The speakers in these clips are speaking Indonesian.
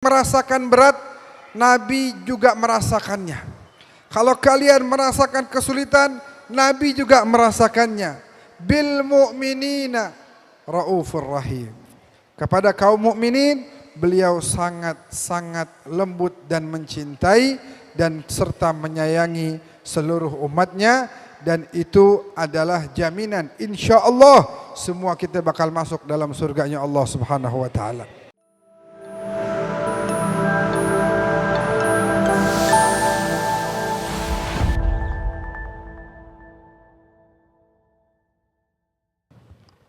merasakan berat, Nabi juga merasakannya. Kalau kalian merasakan kesulitan, Nabi juga merasakannya. Bil mu'minina raufur rahim. Kepada kaum mukminin, beliau sangat lembut dan mencintai dan serta menyayangi seluruh umatnya, dan itu adalah jaminan insyaallah semua kita bakal masuk dalam surganya Allah Subhanahu wa taala.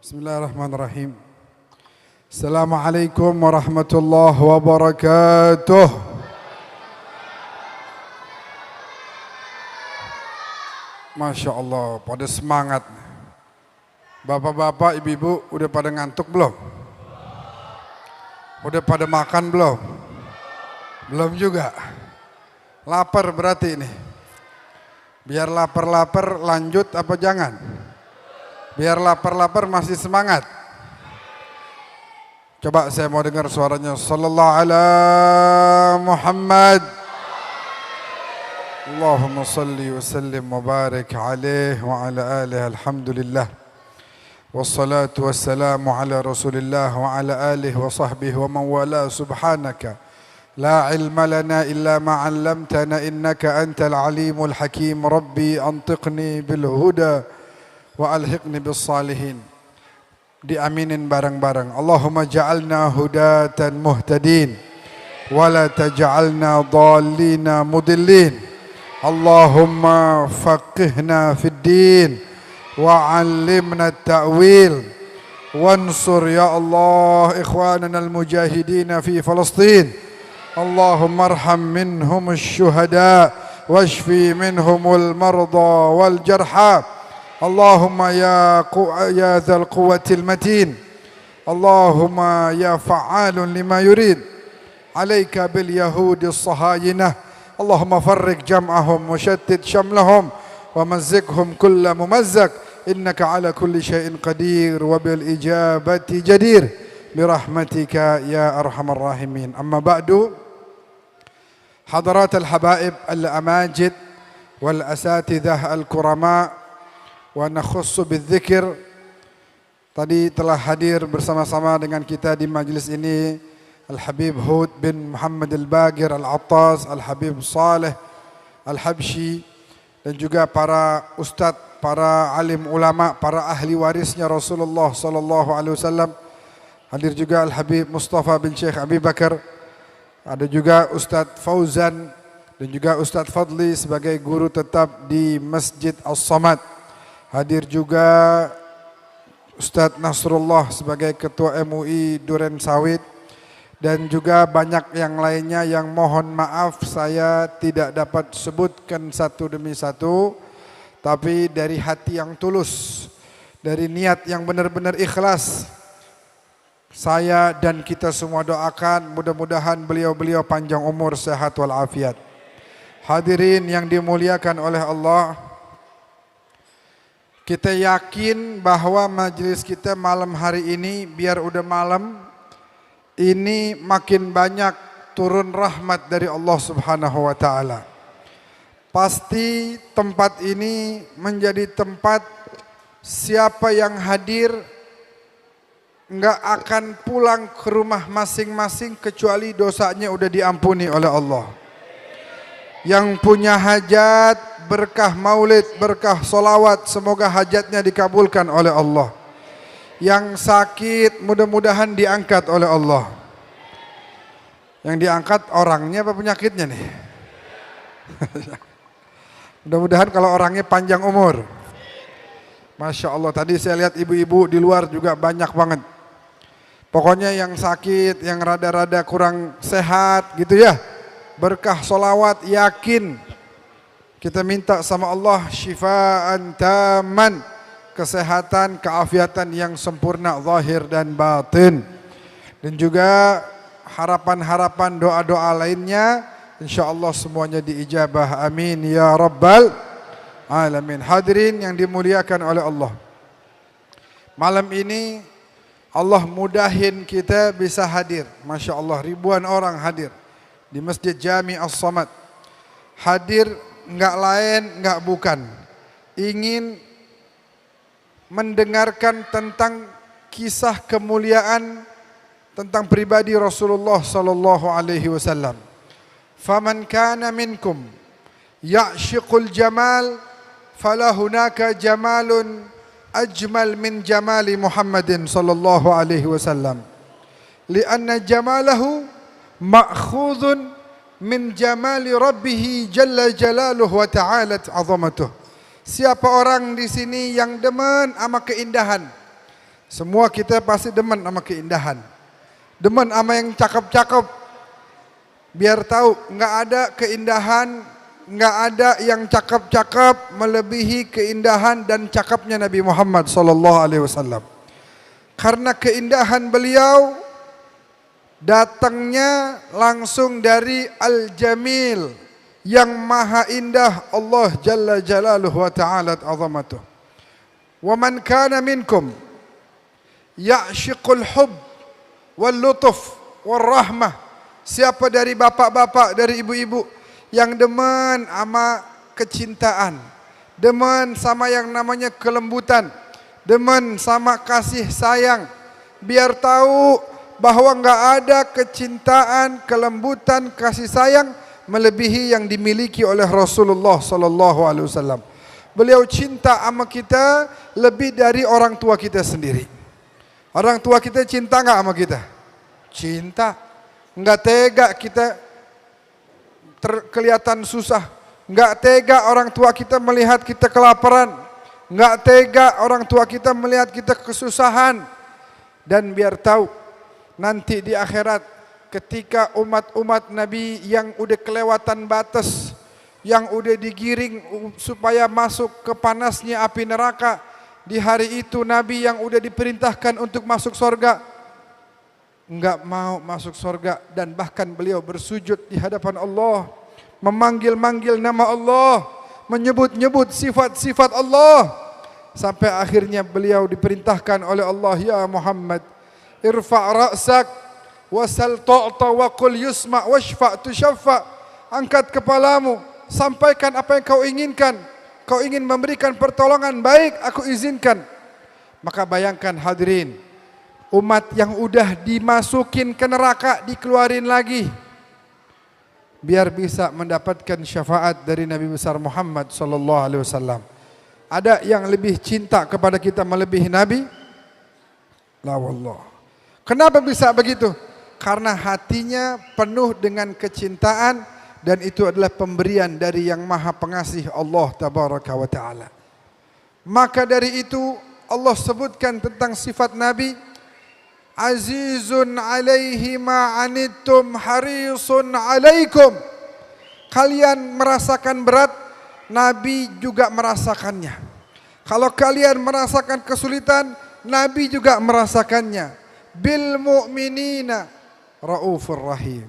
Bismillahirrahmanirrahim. Assalamualaikum warahmatullahi wabarakatuh. Masya Allah, pada semangat. Bapak-bapak, ibu-ibu udah pada ngantuk belum? Udah pada makan belum? Belum juga. Lapar berarti ini. Biar lapar-lapar lanjut apa jangan? Biar lapar-lapar masih semangat. Coba saya mau dengar suaranya. Sallallahu ala Muhammad. Allahumma salli wa sallim wa barik alaihi wa ala alihi. Alhamdulillah. Wassalatu wassalamu ala Rasulillah wa ala alihi wa sahbihi wa man wala. Subhanaka la ilma lana illa ma 'allamtana innaka antal alimul hakim. Rabbi antiqni bil huda wa alhiqni bis salihin. Diaminin bareng-bareng. Allahumma ja'alna hudatan muhtadin wa la taj'alna dhallina mudillin. Allahumma faqihna fid din wa 'allimna at-ta'wil wansur ya Allah ikhwanana al-mujahidin fi Palestin. Allahumma arham minhum asy-syuhada washfi minhum al-marda wal jarha. Allahumma ya dzal quwwatil matin. Allahumma ya fa'alun lima yurid. Alaika bil yahudi as-sahayinah. Allahumma farriq jam'ahum wa shattit shamlahum wa mazziqhum kulla mumazzaq. Innaka ala kulli syai'in qadir wa bil ijabati jadir bi rahmatika ya arhamar rahimin. Amma ba'du. Hadarat al-habaib al-amajid wal asatidzah al-kurama wa nakhussu bidzikr. Tadi telah hadir bersama-sama dengan kita di majlis ini Al-Habib Hud bin Muhammad Al-Bagir Al-Attas, Al-Habib Saleh Al-Habsyi, dan juga para ustadz, para alim ulama, para ahli warisnya Rasulullah sallallahu alaihi wasallam. Hadir juga Al-Habib Mustafa bin Syekh Abi Bakar. Ada juga Ustadz Fauzan dan juga Ustadz Fadli sebagai guru tetap di Masjid As-Samad. Hadir juga Ustadz Nasrullah sebagai Ketua MUI Duren Sawit, dan juga banyak yang lainnya yang mohon maaf saya tidak dapat sebutkan satu demi satu, tapi dari hati yang tulus, dari niat yang benar-benar ikhlas, saya dan kita semua doakan mudah-mudahan beliau-beliau panjang umur, sehat walafiat. Hadirin yang dimuliakan oleh Allah, kita yakin bahwa majelis kita malam hari ini, biar udah malam, ini makin banyak turun rahmat dari Allah Subhanahu wa taala. Pasti tempat ini menjadi tempat siapa yang hadir enggak akan pulang ke rumah masing-masing kecuali dosanya udah diampuni oleh Allah. Yang punya hajat, berkah maulid, berkah solawat, semoga hajatnya dikabulkan oleh Allah. Yang sakit mudah-mudahan diangkat oleh Allah. Yang diangkat orangnya apa penyakitnya nih? Mudah-mudahan kalau orangnya panjang umur. Masya Allah, tadi saya lihat ibu-ibu di luar juga banyak banget. Pokoknya yang sakit, yang rada-rada kurang sehat gitu ya, berkah solawat, yakin kita minta sama Allah syifaan taman, kesehatan, keafiatan yang sempurna zahir dan batin, dan juga harapan-harapan doa-doa lainnya insyaallah semuanya diijabah, amin ya rabbal alamin. Hadirin yang dimuliakan oleh Allah, malam ini Allah mudahin kita bisa hadir. Masya Allah, ribuan orang hadir di Masjid Jami As-Samad. Hadir enggak lain, enggak bukan. Ingin mendengarkan tentang kisah kemuliaan tentang pribadi Rasulullah sallallahu alaihi wasallam. Faman kana minkum ya'shiqul jamal fala hunaka jamalun ajmal min jamali Muhammadin sallallahu alaihi wasallam. Lianna jamalahu ma'khudhun min jamali rabbih jalla jalaluhu wa ta'alat 'azamatuh. Siapa orang di sini yang demen sama keindahan? Semua kita pasti demen sama keindahan. Demen sama yang cakep-cakep. Biar tahu enggak ada keindahan, enggak ada yang cakep-cakep melebihi keindahan dan cakepnya Nabi Muhammad sallallahu alaihi wasallam. Karena keindahan beliau datangnya langsung dari Al-Jamil, yang maha indah Allah Jalla Jalaluhu wa ta'alat 'azamatuh. Wa man kana minkum ya'shiqul hubb wal lutuf wal rahmah. Siapa dari bapak-bapak, dari ibu-ibu yang demen sama kecintaan, demen sama yang namanya kelembutan, demen sama kasih sayang, biar tahu bahwa enggak ada kecintaan, kelembutan, kasih sayang melebihi yang dimiliki oleh Rasulullah sallallahu alaihi wasallam. Beliau cinta sama kita lebih dari orang tua kita sendiri. Orang tua kita cinta enggak sama kita? Cinta. Enggak tega kita kelihatan susah. Enggak tega orang tua kita melihat kita kelaparan. Enggak tega orang tua kita melihat kita kesusahan. Dan biar tahu nanti di akhirat ketika umat-umat Nabi yang udah kelewatan batas, yang udah digiring supaya masuk ke panasnya api neraka, di hari itu Nabi yang udah diperintahkan untuk masuk surga enggak mau masuk surga, dan bahkan beliau bersujud di hadapan Allah, memanggil-manggil nama Allah, menyebut-nyebut sifat-sifat Allah, sampai akhirnya beliau diperintahkan oleh Allah, ya Muhammad, irfa' ra'sak wasal tu'ta wa qul yusma' washfa' tushaffa. Angkat kepalamu, sampaikan apa yang kau inginkan. Kau ingin memberikan pertolongan, baik, aku izinkan. Maka bayangkan hadirin, umat yang udah dimasukin ke neraka dikeluarin lagi biar bisa mendapatkan syafaat dari Nabi besar Muhammad sallallahu alaihi wasallam. Ada yang lebih cinta kepada kita melebihi Nabi? La wallah. Kenapa bisa begitu? Karena hatinya penuh dengan kecintaan, dan itu adalah pemberian dari yang maha pengasih Allah tabaraka wa ta'ala. Maka dari itu Allah sebutkan tentang sifat Nabi, azizun alaihi ma anittum harisun alaikum. Kalian merasakan berat, Nabi juga merasakannya. Kalau kalian merasakan kesulitan, Nabi juga merasakannya. Bil mu'minina raufur rahim.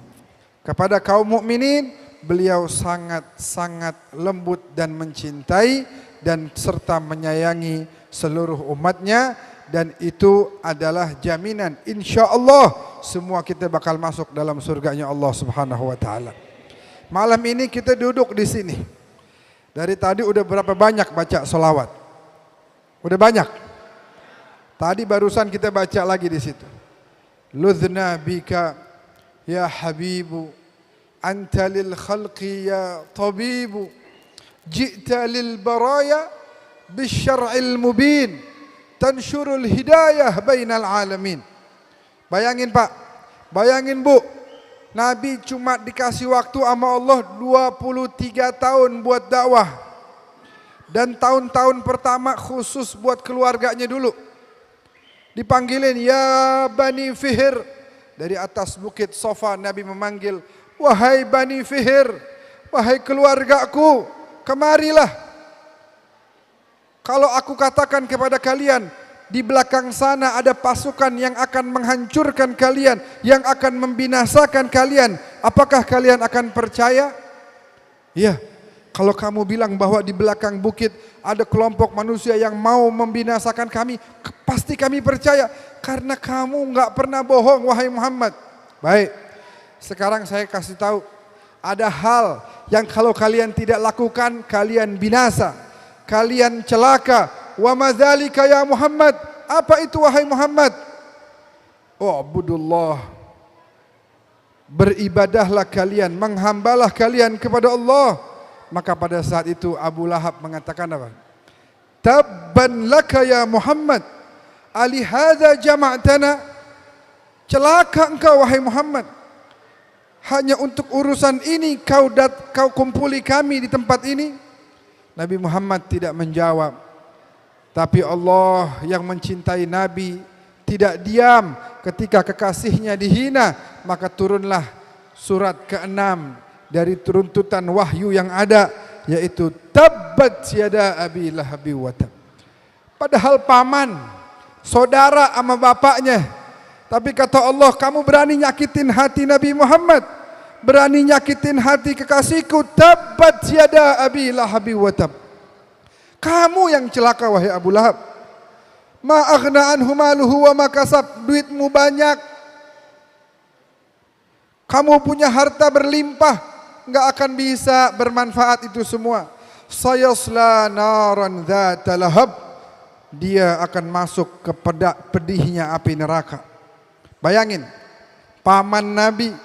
Kepada kaum mukminin beliau sangat-sangat lembut dan mencintai dan serta menyayangi seluruh umatnya, dan itu adalah jaminan insyaallah semua kita bakal masuk dalam surganya Allah Subhanahu wa taala. Malam ini kita duduk di sini. Dari tadi udah berapa banyak baca selawat? Udah banyak. Tadi barusan kita baca lagi di situ. Ludhna bika ya habibu anta lil khalqi ya tabibu ji'ta lil baraya bisyar'il mubin tansyurul hidayah bainal alamin. Bayangin Pak, bayangin Bu, Nabi cuma dikasih waktu sama Allah 23 tahun buat dakwah. Dan tahun-tahun pertama khusus buat keluarganya dulu. Dipanggilin ya Bani Fihr. Dari atas bukit Safa Nabi memanggil, wahai Bani Fihr, wahai keluargaku, kemarilah. Kalau aku katakan kepada kalian, di belakang sana ada pasukan yang akan menghancurkan kalian, yang akan membinasakan kalian, apakah kalian akan percaya? Ya, kalau kamu bilang bahwa di belakang bukit ada kelompok manusia yang mau membinasakan kami, pasti kami percaya. Karena kamu nggak pernah bohong wahai Muhammad. Baik, sekarang saya kasih tahu. Ada hal yang kalau kalian tidak lakukan, kalian binasa. Kalian celaka. Wa madzalika ya Muhammad. Apa itu wahai Muhammad? U'budullah. Beribadahlah kalian, menghambalah kalian kepada Allah. Maka pada saat itu Abu Lahab mengatakan apa? Tabban laka ya Muhammad, alihadza jama'tana. Celaka engkau wahai Muhammad, hanya untuk urusan ini kau kumpuli kami di tempat ini. Nabi Muhammad tidak menjawab. Tapi Allah yang mencintai Nabi tidak diam ketika kekasihnya dihina. Maka turunlah surat ke-6 dari runtutan wahyu yang ada, yaitu tabbat yada abi lahabi wa tab. Padahal paman, saudara sama bapaknya. Tapi kata Allah, kamu berani nyakitin hati Nabi Muhammad, berani nyakitin hati kekasihku, tabbat yada abi lahabi wa tab. Kamu yang celaka wahai Abu Lahab. Ma aghna anhu maluhu wa ma kasab. Duitmu banyak, kamu punya harta berlimpah, enggak akan bisa bermanfaat itu semua. Sayasla naran dzata lahab. Dia akan masuk ke pedihnya api neraka. Bayangin, paman Nabi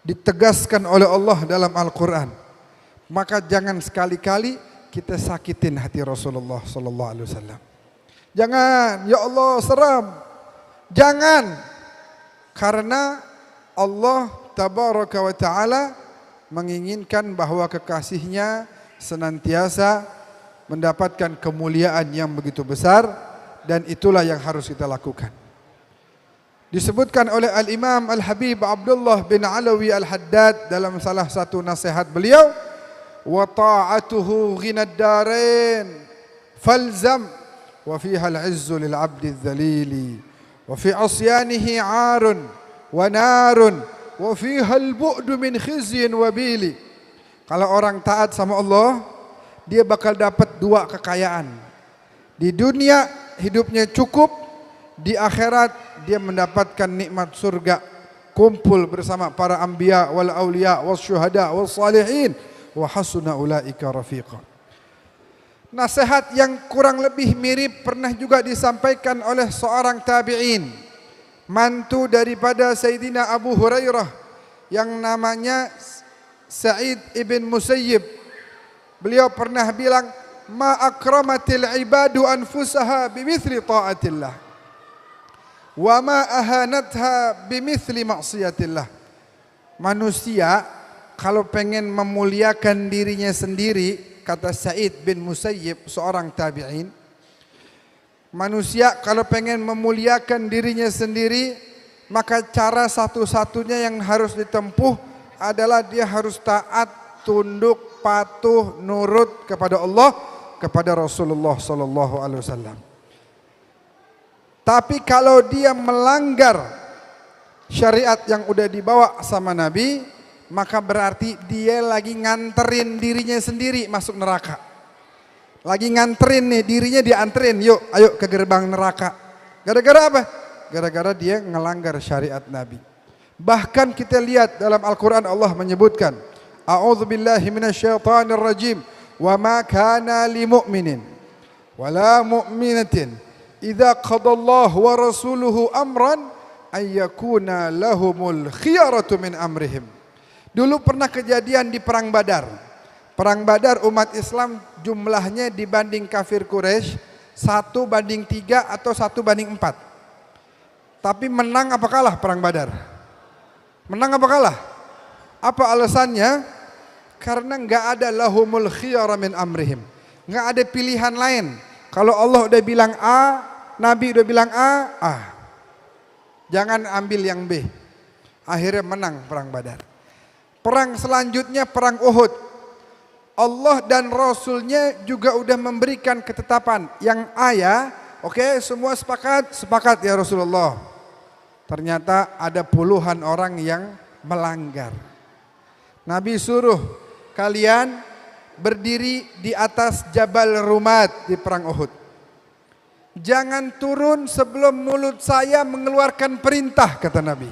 ditegaskan oleh Allah dalam Al-Quran. Maka jangan sekali-kali kita sakitin hati Rasulullah sallallahu alaihi wasallam. Jangan, ya Allah seram. Jangan. Karena Allah tabaraka wa ta'ala menginginkan bahwa kekasihnya senantiasa mendapatkan kemuliaan yang begitu besar, dan itulah yang harus kita lakukan. Disebutkan oleh Al-Imam Al-Habib Abdullah bin Alawi Al-Haddad dalam salah satu nasihat beliau, wa ta'atuhu ghinad darain falzam wa fiha al-'izzu lil 'abdi adh-dhalili wa fi 'asyanihi 'arun wa narun wa fiha al-bu'du min khizyin wa bili. Kalau orang taat sama Allah, dia bakal dapat dua kekayaan. Di dunia hidupnya cukup, di akhirat dia mendapatkan nikmat surga, kumpul bersama para anbiya wal auliya was syuhada was salihin wa hasuna ulaika rafiqa. Nasihat yang kurang lebih mirip pernah juga disampaikan oleh seorang tabi'in, mantu daripada Sayyidina Abu Hurairah yang namanya Sa'id ibn Musayyib. Beliau pernah bilang, ma akramatil ibadu anfusaha bimithli ta'atillah wa ma ahanatha bimithli ma'siyatillah. Manusia kalau pengen memuliakan dirinya sendiri, kata Sa'id bin Musayyib, seorang tabi'in, manusia kalau pengen memuliakan dirinya sendiri, maka cara satu-satunya yang harus ditempuh adalah dia harus taat, tunduk, patuh, nurut kepada Allah, kepada Rasulullah sallallahu alaihi wasallam. Tapi kalau dia melanggar syariat yang udah dibawa sama Nabi, maka berarti dia lagi nganterin dirinya sendiri masuk neraka. Lagi nganterin nih, dirinya dianterin, yuk ayo ke gerbang neraka. Gara-gara apa? Gara-gara dia ngelanggar syariat Nabi. Bahkan kita lihat dalam Al-Quran Allah menyebutkan, a'udzubillahi minasyaitonir rajim, wa ma kana limu'minin wala mu'minatin idza qadallahu wa rasuluhu amran ay yakuna lahumul khiyaratu min amrihim. Dulu pernah kejadian di perang Badar. Perang Badar umat Islam jumlahnya dibanding kafir Quraisy 1:3 atau 1:4. Tapi menang apa kalah perang Badar? Menang apa kalah? Apa alasannya? Karena enggak ada lahumul khiyara min amrihim. Enggak ada pilihan lain. Kalau Allah udah bilang A, Nabi udah bilang A. Jangan ambil yang B. Akhirnya menang perang Badar. Perang selanjutnya perang Uhud. Allah dan Rasulnya juga udah memberikan ketetapan. Yang A ya, oke, semua sepakat? Sepakat ya Rasulullah. Ternyata ada puluhan orang yang melanggar. Nabi suruh kalian berdiri di atas Jabal Rumat di perang Uhud. Jangan turun sebelum mulut saya mengeluarkan perintah, kata Nabi.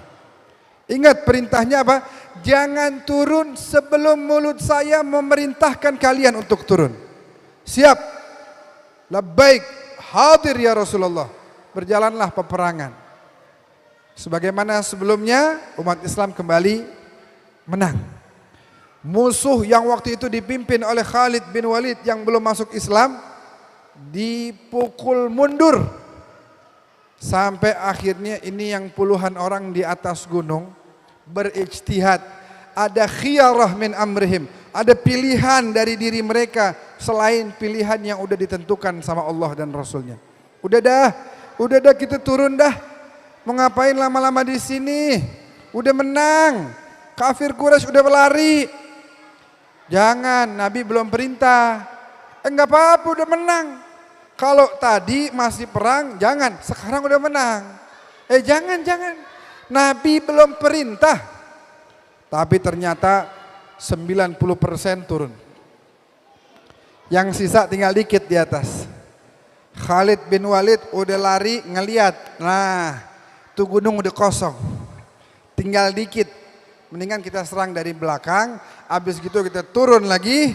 Ingat perintahnya apa? Jangan turun sebelum mulut saya memerintahkan kalian untuk turun. Siap. Labbaik, hadir ya Rasulullah. Berjalanlah peperangan. Sebagaimana sebelumnya umat Islam kembali menang. Musuh yang waktu itu dipimpin oleh Khalid bin Walid yang belum masuk Islam dipukul mundur sampai akhirnya ini yang puluhan orang di atas gunung berijtihad. Ada khiyarah min amrihim, ada pilihan dari diri mereka selain pilihan yang udah ditentukan sama Allah dan Rasulnya. Udah dah kita turun dah. Mau ngapain lama-lama di sini? Udah menang. Kafir Quraisy udah berlari. Jangan, Nabi belum perintah. Enggak apa-apa, udah menang. Kalau tadi masih perang, jangan. Sekarang udah menang. Jangan. Nabi belum perintah. Tapi ternyata 90% turun. Yang sisa tinggal dikit di atas. Khalid bin Walid udah lari ngeliat. Nah, tuh gunung udah kosong. Tinggal dikit. Mendingan kita serang dari belakang. Habis gitu kita turun lagi.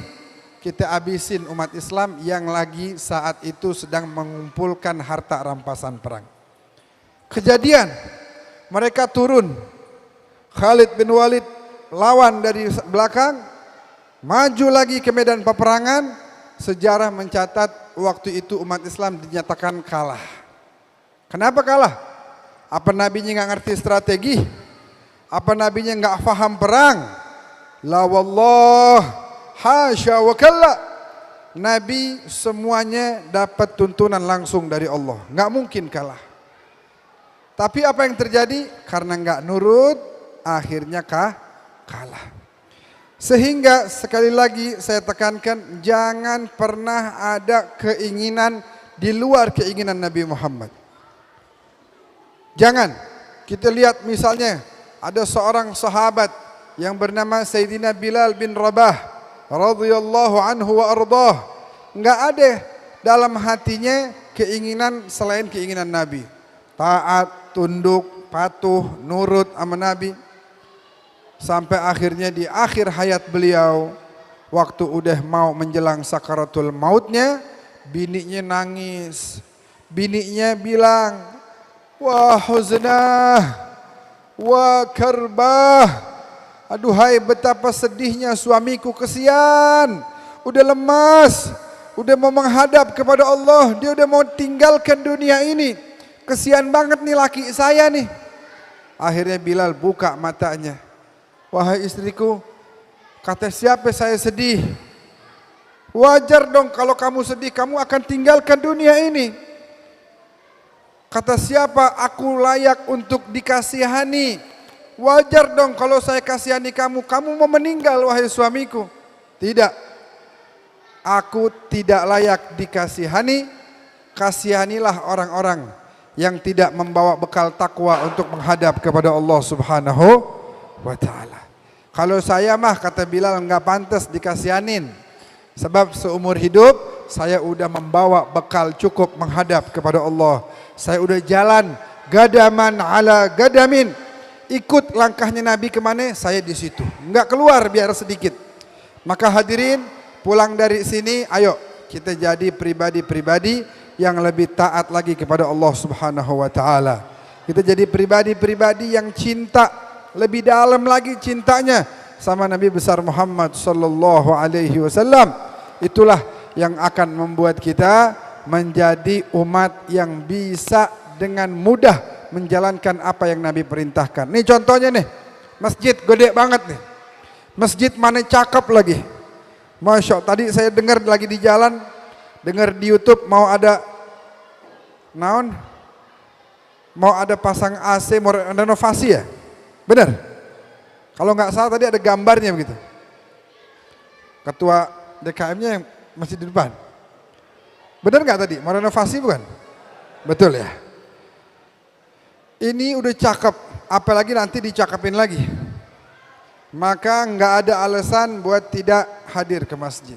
Kita habisin umat Islam yang lagi saat itu sedang mengumpulkan harta rampasan perang. Kejadian, mereka turun. Khalid bin Walid lawan dari belakang, maju lagi ke medan peperangan. Sejarah mencatat waktu itu umat Islam dinyatakan kalah. Kenapa kalah? Apa nabinya nggak ngerti strategi? Apa nabinya nggak paham perang? La wallah, hasya wa kalla. Nabi semuanya dapat tuntunan langsung dari Allah, nggak mungkin kalah. Tapi apa yang terjadi? Karena nggak nurut, akhirnya kalah. Sehingga sekali lagi saya tekankan, jangan pernah ada keinginan di luar keinginan Nabi Muhammad. Jangan. Kita lihat misalnya ada seorang sahabat yang bernama Sayyidina Bilal bin Rabah radhiyallahu anhu wa ardah. Enggak ada dalam hatinya keinginan selain keinginan Nabi. Taat, tunduk, patuh, nurut sama Nabi. Sampai akhirnya di akhir hayat beliau, waktu udah mau menjelang sakaratul mautnya, bininya nangis. Bininya bilang, wah huznah, wah karbah. Aduhai betapa sedihnya suamiku, kesian. Udah lemas, udah mau menghadap kepada Allah, dia udah mau tinggalkan dunia ini. Kesian banget nih laki saya nih. Akhirnya Bilal buka matanya. Wahai istriku, kata siapa saya sedih? Wajar dong kalau kamu sedih, kamu akan tinggalkan dunia ini. Kata siapa aku layak untuk dikasihani? Wajar dong kalau saya kasihani kamu, kamu mau meninggal wahai suamiku. Tidak, aku tidak layak dikasihani. Kasihanilah orang-orang yang tidak membawa bekal takwa untuk menghadap kepada Allah Subhanahu wa ta'ala. Kalau saya mah, kata Bilal, enggak pantas dikasihanin. Sebab seumur hidup saya udah membawa bekal cukup menghadap kepada Allah. Saya udah jalan gadaman ala gadamin. Ikut langkahnya Nabi kemana, saya di situ. Enggak keluar biar sedikit. Maka hadirin, pulang dari sini, ayo kita jadi pribadi-pribadi yang lebih taat lagi kepada Allah Subhanahu wa ta'ala. Kita jadi pribadi-pribadi yang cinta, lebih dalam lagi cintanya sama Nabi besar Muhammad sallallahu alaihi wasallam. Itulah yang akan membuat kita menjadi umat yang bisa dengan mudah menjalankan apa yang Nabi perintahkan. Nih contohnya nih, masjid gede banget nih. Masjid mana cakep lagi. Masya Allah, tadi saya dengar lagi di jalan, dengar di YouTube mau ada naon? Mau ada pasang AC, mau renovasi ya? Benar? Kalau nggak salah tadi ada gambarnya begitu. Ketua DKM-nya yang masih di depan. Benar nggak tadi? Mau renovasi bukan? Betul ya? Ini udah cakep, apalagi nanti dicakepin lagi. Maka nggak ada alasan buat tidak hadir ke masjid.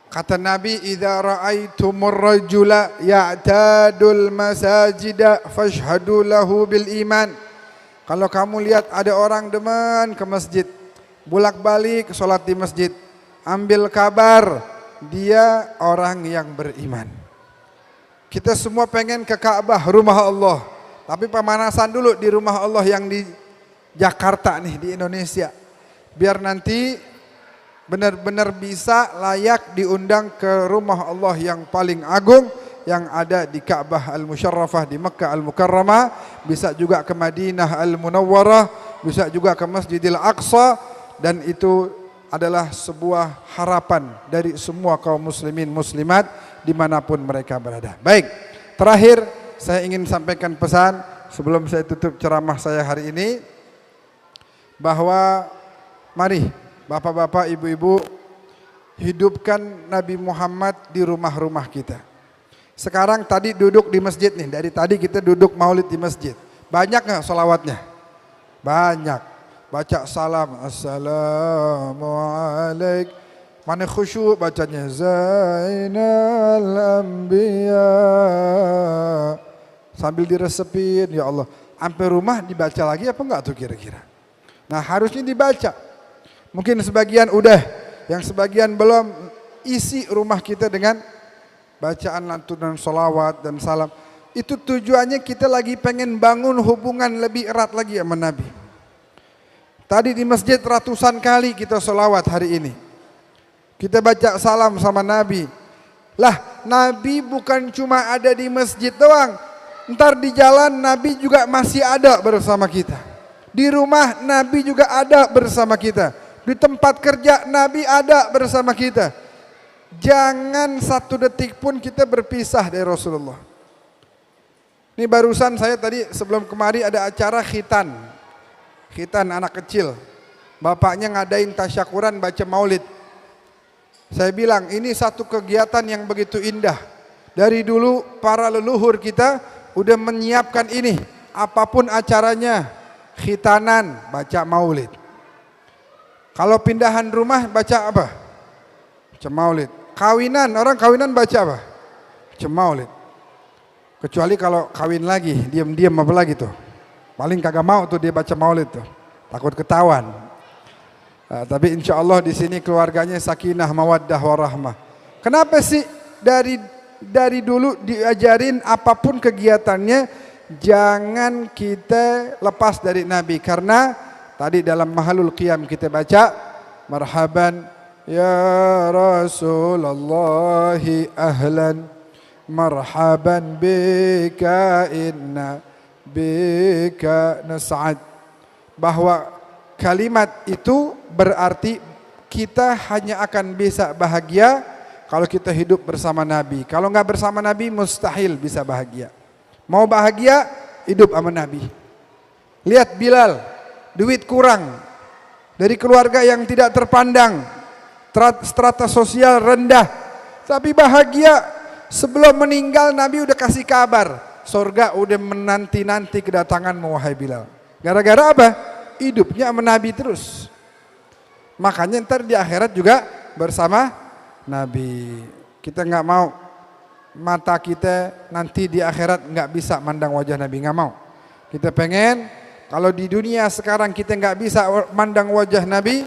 Kata Nabi, "Idza ra'aitumur rajula ya'tadul masajida fashhadu lahu bil iman." Kalau kamu lihat ada orang demen ke masjid, bolak-balik sholat di masjid, ambil kabar dia orang yang beriman. Kita semua pengen ke Ka'bah, rumah Allah, tapi pemanasan dulu di rumah Allah yang di Jakarta nih, di Indonesia, biar nanti benar-benar bisa layak diundang ke rumah Allah yang paling agung yang ada di Ka'bah Al-Musyarrafah di Makkah Al-Mukarramah, bisa juga ke Madinah Al-Munawwarah, bisa juga ke Masjidil Aqsa, dan itu adalah sebuah harapan dari semua kaum muslimin muslimat dimanapun mereka berada. Baik, terakhir saya ingin sampaikan pesan sebelum saya tutup ceramah saya hari ini, bahwa mari bapak-bapak, ibu-ibu, hidupkan Nabi Muhammad di rumah-rumah kita. Sekarang tadi duduk di masjid nih, dari tadi kita duduk maulid di masjid. Banyak nggak sholawatnya? Banyak. Baca salam, assalamualaikum. Mana khusyuk bacanya? Zainal Anbiya. Sambil diresepin, ya Allah. Sampai rumah dibaca lagi apa enggak tuh kira-kira? Nah harusnya dibaca. Mungkin sebagian udah, yang sebagian belum. Isi rumah kita dengan bacaan lantunan sholawat dan salam. Itu tujuannya kita lagi pengen bangun hubungan lebih erat lagi sama Nabi. Tadi di masjid ratusan kali kita sholawat hari ini. Kita baca salam sama Nabi. Lah Nabi bukan cuma ada di masjid doang. Ntar di jalan Nabi juga masih ada bersama kita. Di rumah Nabi juga ada bersama kita. Di tempat kerja Nabi ada bersama kita. Jangan satu detik pun kita berpisah dari Rasulullah. Ini barusan saya tadi sebelum kemari ada acara khitan. Khitan anak kecil. Bapaknya ngadain tasyakuran baca maulid. Saya bilang ini satu kegiatan yang begitu indah. Dari dulu para leluhur kita udah menyiapkan ini. Apapun acaranya, khitanan baca maulid. Kalau pindahan rumah baca apa? Baca maulid. Kawinan, orang kawinan baca apa? Baca maulid. Kecuali kalau kawin lagi, diam-diam apa lagi tuh. Paling kagak mau tuh dia baca maulid tuh. Takut ketahuan. Tapi insya Allah di sini keluarganya sakinah, mawaddah, warahmah. Kenapa sih dari dulu diajarin apapun kegiatannya jangan kita lepas dari Nabi, karena tadi dalam Mahalul Qiyam kita baca marhaban ya Rasulullah ahlan marhaban bika inna bika nas'ad, bahwa kalimat itu berarti kita hanya akan bisa bahagia kalau kita hidup bersama Nabi. Kalau nggak bersama Nabi mustahil bisa bahagia. Mau bahagia hidup sama Nabi. Lihat Bilal, duit kurang, dari keluarga yang tidak terpandang, strata sosial rendah, tapi bahagia. Sebelum meninggal Nabi udah kasih kabar, surga udah menanti-nanti kedatanganmu wahai Bilal. Gara-gara apa? Hidupnya sama Nabi terus. Makanya ntar di akhirat juga bersama Nabi. Kita nggak mau mata kita nanti di akhirat nggak bisa mandang wajah Nabi, nggak mau. Kita pengen kalau di dunia sekarang kita nggak bisa mandang wajah Nabi,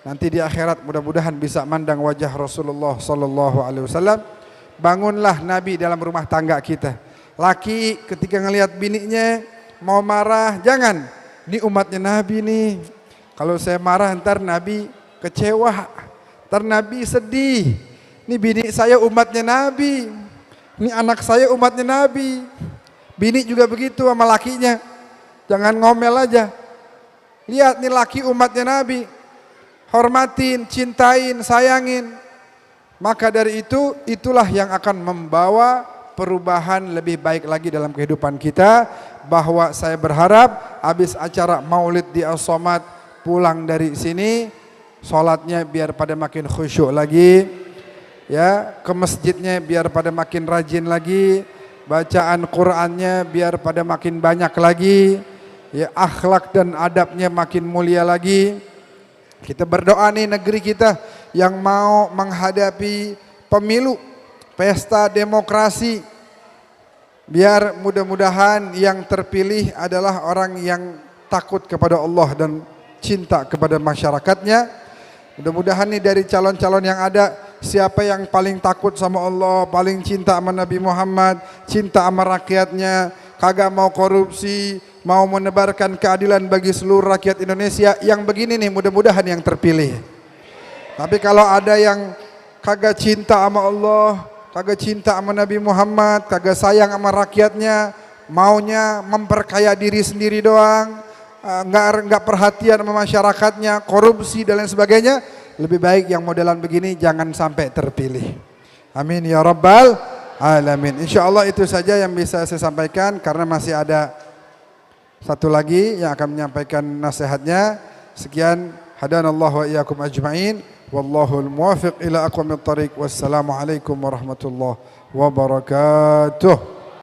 nanti di akhirat mudah-mudahan bisa mandang wajah Rasulullah Sallallahu Alaihi Wasallam. Bangunlah Nabi dalam rumah tangga kita. Laki ketika ngelihat bininya mau marah, jangan. Ini umatnya Nabi nih. Kalau saya marah ntar Nabi kecewa, ntar Nabi sedih. Ini bini saya umatnya Nabi. Ini anak saya umatnya Nabi. Bini juga begitu sama lakinya. Jangan ngomel aja. Lihat nih laki umatnya Nabi. Hormatin, cintain, sayangin. Maka dari itu, itulah yang akan membawa perubahan lebih baik lagi dalam kehidupan kita. Bahwa saya berharap habis acara maulid di As-Somad pulang dari sini, sholatnya biar pada makin khusyuk lagi. Ya, ke masjidnya biar pada makin rajin lagi. Bacaan Qur'annya biar pada makin banyak lagi. Ya, akhlak dan adabnya makin mulia lagi. Kita berdoa nih negeri kita yang mau menghadapi pemilu, pesta demokrasi. Biar mudah-mudahan yang terpilih adalah orang yang takut kepada Allah dan cinta kepada masyarakatnya. Mudah-mudahan nih dari calon-calon yang ada, siapa yang paling takut sama Allah, paling cinta sama Nabi Muhammad, cinta sama rakyatnya, kagak mau korupsi, mau menebarkan keadilan bagi seluruh rakyat Indonesia, yang begini nih mudah-mudahan yang terpilih. Tapi kalau ada yang kagak cinta sama Allah, kagak cinta sama Nabi Muhammad, kagak sayang sama rakyatnya, maunya memperkaya diri sendiri doang, nggak perhatian sama masyarakatnya, korupsi dan lain sebagainya, lebih baik yang modelan begini jangan sampai terpilih. Amin ya rabbal alamin. Insyaallah itu saja yang bisa saya sampaikan, karena masih ada satu lagi yang akan menyampaikan nasihatnya. Sekian, hadanallahu wa iyyakum ajma'in. Wallahul muwafiq ila aqwamit thariq. Wassalamualaikum warahmatullahi wabarakatuh.